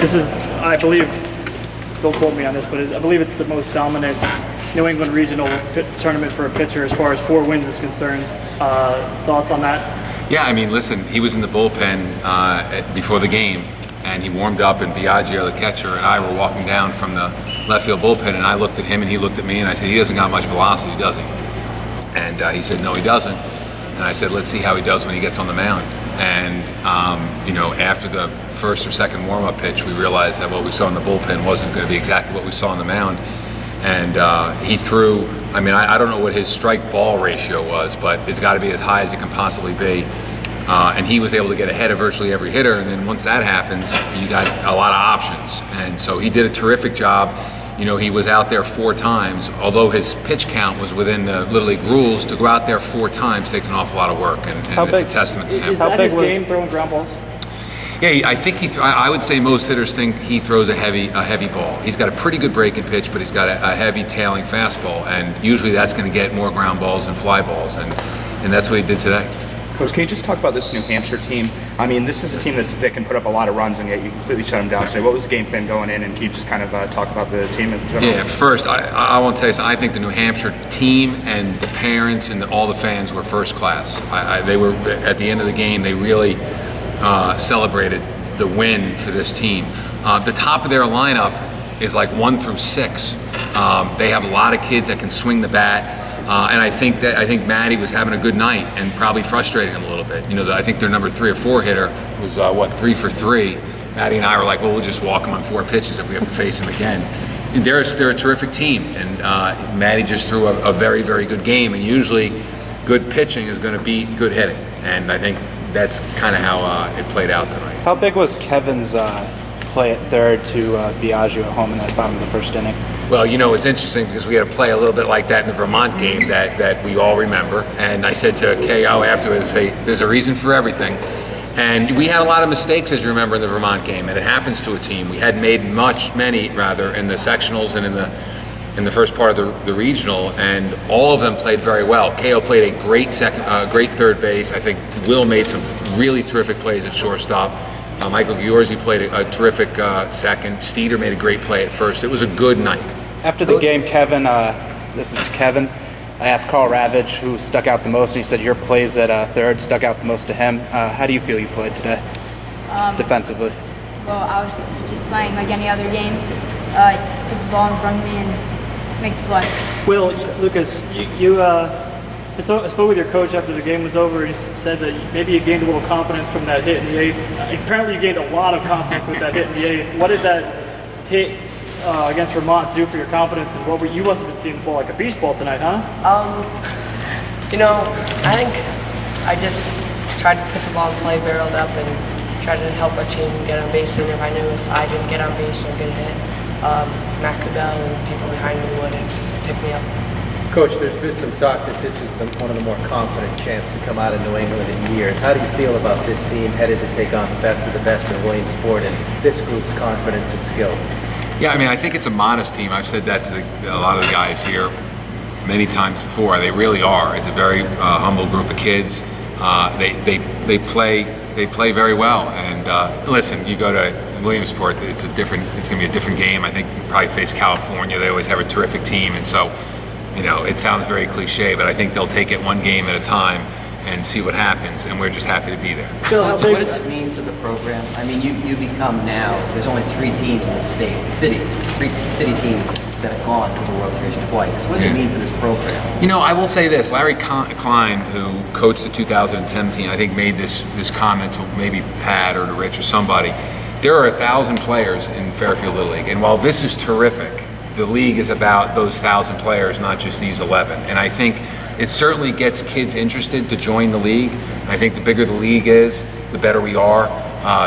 This is, I believe, don't quote me on this, but I believe it's the most dominant New England regional tournament for a pitcher as far as 4 wins is concerned. Thoughts on that? Yeah, I mean, listen, he was in the bullpen before the game, and he warmed up, and Biagio, the catcher, and I were walking down from the left field bullpen, and I looked at him, and he looked at me, and I said, he doesn't got much velocity, does he? And he said, no, he doesn't. And I said, let's see how he does when he gets on the mound. And, after the first or second warm-up pitch, we realized that what we saw in the bullpen wasn't going to be exactly what we saw on the mound. And he threw, I don't know what his strike-ball ratio was, but it's got to be as high as it can possibly be. And he was able to get ahead of virtually every hitter. And then once that happens, you got a lot of options. And so he did a terrific job. He was out there 4 times, although his pitch count was within the Little League rules. To go out there 4 times takes an awful lot of work, and it's a testament to him. Is that his game, throwing ground balls? Yeah, I think I would say most hitters think he throws a heavy ball. He's got a pretty good breaking pitch, but he's got a heavy tailing fastball, and usually that's going to get more ground balls than fly balls, and that's what he did today. Coach, can you just talk about this New Hampshire team? This is a team that can put up a lot of runs, and yet you completely shut them down today. What was the game plan going in, and can you just kind of talk about the team in general? Yeah, first, I want to tell you something. I think the New Hampshire team and the parents and all the fans were first class. They were, at the end of the game, they really celebrated the win for this team. The top of their lineup is like 1 through 6. They have a lot of kids that can swing the bat. And I think Maddie was having a good night and probably frustrating him a little bit. I think their number 3 or 4 hitter was 3 for 3. Maddie and I were like, well, we'll just walk him on 4 pitches if we have to face him again. And they're a terrific team, and Maddie just threw a very, very good game. And usually, good pitching is going to beat good hitting, and I think that's kind of how it played out tonight. How big was Kevin's play at third to Biagio at home in that bottom of the first inning? Well, it's interesting because we had a play a little bit like that in the Vermont game that we all remember. And I said to KO afterwards, there's a reason for everything. And we had a lot of mistakes, as you remember, in the Vermont game, and it happens to a team. We hadn't made many in the sectionals and in the first part of the regional, and all of them played very well. KO played a great third base. I think Will made some really terrific plays at shortstop. Michael Giorgi played a terrific second. Steeder made a great play at first. It was a good night. After the game, Kevin, this is to Kevin, I asked Carl Ravitch who stuck out the most, and he said your plays at third stuck out the most to him. How do you feel you played today, defensively? Well, I was just playing like any other game. Just put the ball in front of me and make the play. Will, Lucas, you I spoke with your coach after the game was over, and he said that maybe you gained a little confidence from that hit in the 8th. Apparently you gained a lot of confidence with that hit in the 8th. What did that hit against Vermont do for your confidence, and you must have been seeing the ball like a beach ball tonight, huh? I think I just tried to put the ball in play, barreled up, and tried to help our team get on base. And if I knew if I didn't get on base or get a hit, Matt Kubel and people behind me would pick me up. Coach, there's been some talk that this is one of the more confident champs to come out of New England in years. How do you feel about this team headed to take on the best of the best in Williamsport and this group's confidence and skill? Yeah, I think it's a modest team. I've said that to a lot of the guys here many times before. They really are. It's a very humble group of kids. They play very well. And listen, you go to Williamsport, it's going to be a different game. I think you probably face California. They always have a terrific team, and so it sounds very cliche, but I think they'll take it one game at a time and see what happens, and we're just happy to be there. Coach, what does it mean to the program? You become now, there's only 3 teams in the city, 3 city teams that have gone to the World Series twice. What does it mean for this program? I will say this. Larry Klein, who coached the 2010 team, I think made this comment to maybe Pat or to Rich or somebody. There are 1,000 players in Fairfield Little League, and while this is terrific, the league is about those 1,000 players, not just these 11. And I think it certainly gets kids interested to join the league. I think the bigger the league is, the better we are,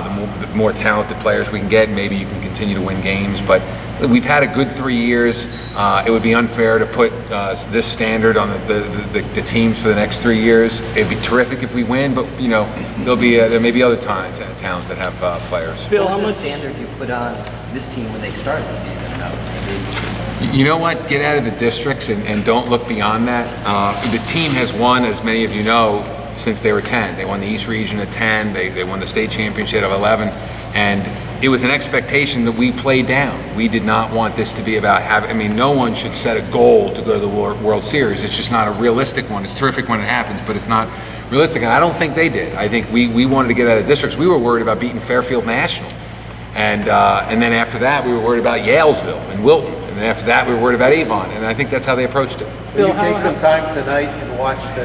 the more talented players we can get, and maybe you can continue to win games. But we've had a good 3 years. It would be unfair to put this standard on the teams for the next 3 years. It'd be terrific if we win, but there may be other towns that have players. Bill, what is the standard you put on this team when they start the season? You know what? Get out of the districts and don't look beyond that. The team has won, as many of you know, since they were 10. They won the East Region at 10. They won the state championship of 11. And it was an expectation that we played down. We did not want this to be about having, I mean, no one should set a goal to go to the World Series. It's just not a realistic one. It's terrific when it happens, but it's not realistic. And I don't think they did. I think we wanted to get out of districts. We were worried about beating Fairfield National. And then after that, we were worried about Yalesville and Wilton. And then after that, we were worried about Avon. And I think that's how they approached it. Will you take some time tonight and watch the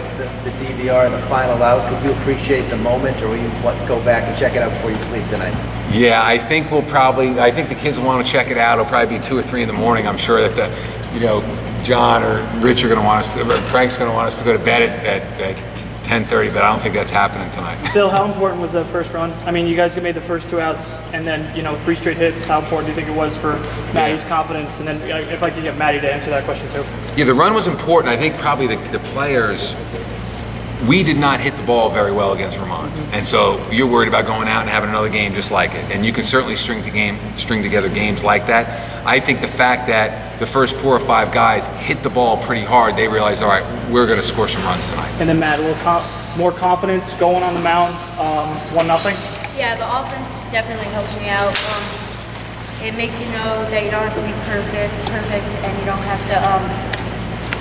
DVR and the final out? Could you appreciate the moment, or will you go back and check it out before you sleep tonight? Yeah, I think I think the kids will want to check it out. It'll probably be 2 or 3 in the morning. I'm sure that John or Rich are going to want us to, or Frank's going to want us to go to bed at 10:30, but I don't think that's happening tonight. Bill, how important was that first run? I mean, you guys made the first 2 outs, and then 3 straight hits. How important do you think it was for Matty's confidence? And then if I could get Matty to answer that question too. Yeah, the run was important. I think probably the players, we did not hit the ball very well against Vermont, and so you're worried about going out and having another game just like it. And you can certainly string together games like that. I think the fact that the first 4 or 5 guys hit the ball pretty hard, they realized, all right, we're going to score some runs tonight. And then Matt, a little more confidence going on the mound, 1-0. Yeah, the offense definitely helps me out. It makes you know that you don't have to be perfect, and you don't have to.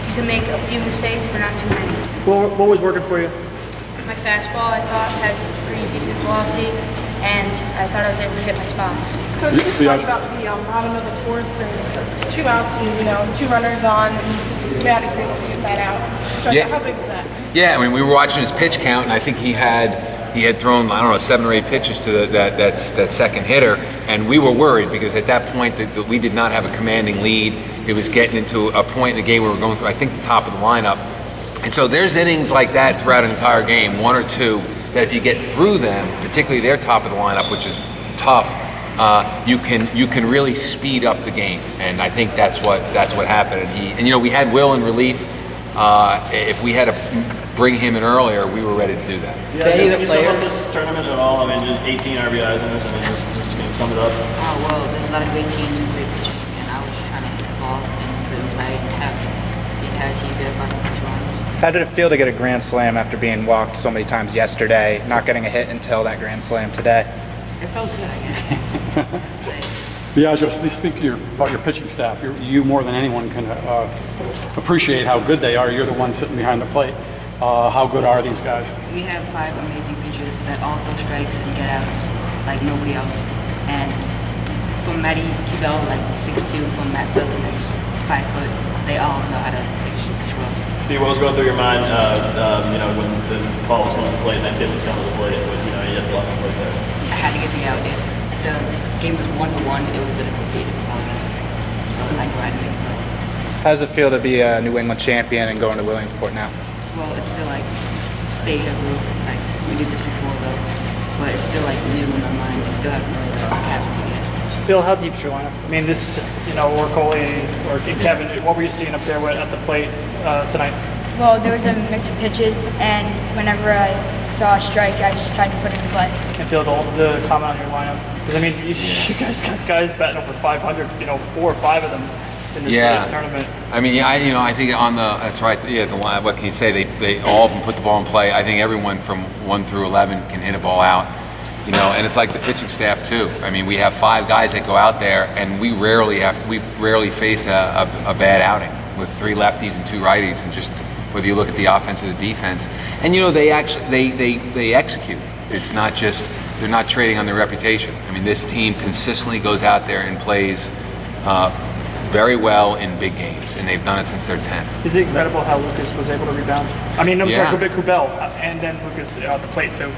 You can make a few mistakes, but not too many. What was working for you? My fastball, I thought, had pretty decent velocity, and I thought I was able to hit my spots. Coach, you just talked about the bottom of the fourth. There's 2 outs and 2 runners on. And Matty's able to get that out. So Yeah. how big is that? Yeah, I mean, we were watching his pitch count, and I think he had thrown, I don't know, 7 or 8 pitches to that second hitter, and we were worried because at that point that we did not have a commanding lead. It was getting into a point in the game where we were going through, I think, the top of the lineup. And so there's innings like that throughout an entire game, 1 or 2, that if you get through them, particularly their top of the lineup, which is tough, you can really speed up the game. And I think that's what happened. And we had Will in relief. If we had to bring him in earlier, we were ready to do that. Yeah, can you sum up this tournament at all? I mean, just 18 RBIs in this. I mean, just can you sum it up? Oh, well, there's a lot of great teams and great pitching, and I was just trying to hit the ball and really play and have the entire team get a bunch of runs. How did it feel to get a grand slam after being walked so many times yesterday, not getting a hit until that grand slam today? It felt good, I guess. Biagio, please speak to about your pitching staff. You more than anyone can appreciate how good they are. You're the one sitting behind the plate. How good are these guys? We have 5 amazing pitchers that all throw strikes and get outs like nobody else. And from Matty Cubell, like 6'2", from Matt Pilton, that's 5 foot, they all know how to pitch well. Steve, what was going through your mind, when the call was coming to the plate and that kid was coming to the plate, but you had to block the plate there? I had to get the out. If the game was 1-1, it would have been a completely different ball game. So I knew I had to make the play. How does it feel to be a New England champion and going to Williamsport now? Well, it's still like deja vu. Like we did this before though, but it's still like new in my mind. I still haven't really captured it yet. Bill, how deep is your lineup? I mean, this is just or Coley or Kevin. What were you seeing up there at the plate tonight? Well, there was a mix of pitches, and whenever I saw a strike, I just tried to put it in play. And Bill, the comment on your lineup, because I mean, you guys got guys batting over 500. 4 or 5 of them in this tournament. I mean, I think that's right. Yeah, the line. What can you say? They all of them put the ball in play. I think everyone from 1 through 11 can hit a ball out. And it's like the pitching staff too. I mean, we have 5 guys that go out there, and we rarely face a bad outing with 3 lefties and 2 righties, and just whether you look at the offense or the defense. And they actually they execute. It's not just they're not trading on their reputation. I mean, this team consistently goes out there and plays very well in big games, and they've done it since they're 10. Is it incredible how Lucas was able to rebound? I mean, sorry, Cubell, and then Lucas at the plate too.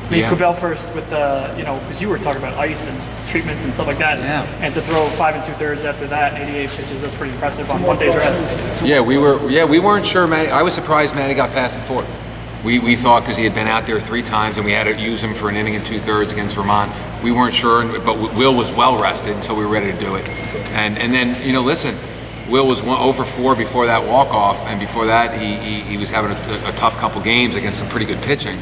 I mean, Cubell first with because you were talking about ice and treatments and stuff like that. Yeah. And to throw 5 2/3 after that, 88 pitches, that's pretty impressive on 1 day's rest. Yeah, we weren't sure. Matty, I was surprised Matty got past the 4th. We thought because he had been out there 3 times and we had to use him for an inning and 2/3 against Vermont. We weren't sure, but Will was well rested, so we were ready to do it. And then listen, Will was 0 for 4 before that walk-off, and before that he was having a tough couple games against some pretty good pitching.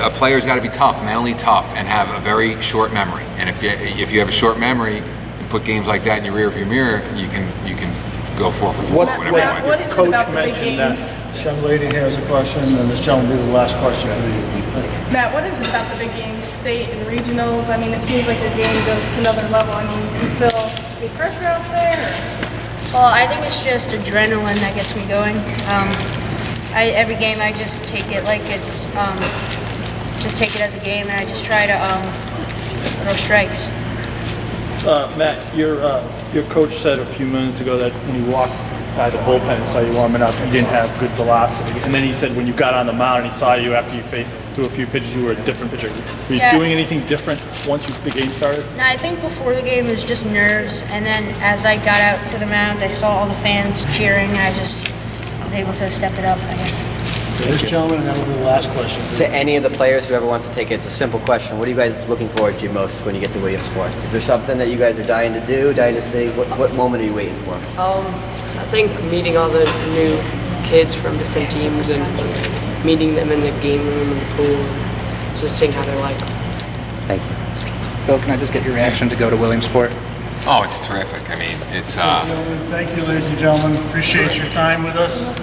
A player's got to be tough, mentally tough, and have a very short memory. And if you have a short memory, you put games like that in your rearview mirror, you can go 4 for 4, whatever you want to do. What is it Coach about the big mentioned that games? this young lady here has a question, and this gentleman will be the last question for you. Matt, what is it about the big games, state and regionals? I mean, it seems like your game goes to another level. I mean, do you feel big pressure out there? Well, I think it's just adrenaline that gets me going. Every game I just take it like it's, just take it as a game, and I just try to throw strikes. Matt, your coach said a few minutes ago that when you walked by the bullpen and saw you warming up, you didn't have good velocity. And then he said when you got on the mound and he saw you after you threw a few pitches, you were a different pitcher. Were you doing anything different once the game started? No, I think before the game it was just nerves, and then as I got out to the mound, I saw all the fans cheering, and I just was able to step it up, I guess. This gentleman, and that will be the last question. To any of the players, whoever wants to take it, it's a simple question. What are you guys looking forward to most when you get to Williamsport? Is there something that you guys are dying to do, dying to see? What moment are you waiting for? I think meeting all the new kids from different teams and meeting them in the game room and the pool, just seeing how they're like. Thank you. Phil, can I just get your reaction to go to Williamsport? Oh, it's terrific. I mean, it's... Thank you, ladies and gentlemen. Appreciate your time with us.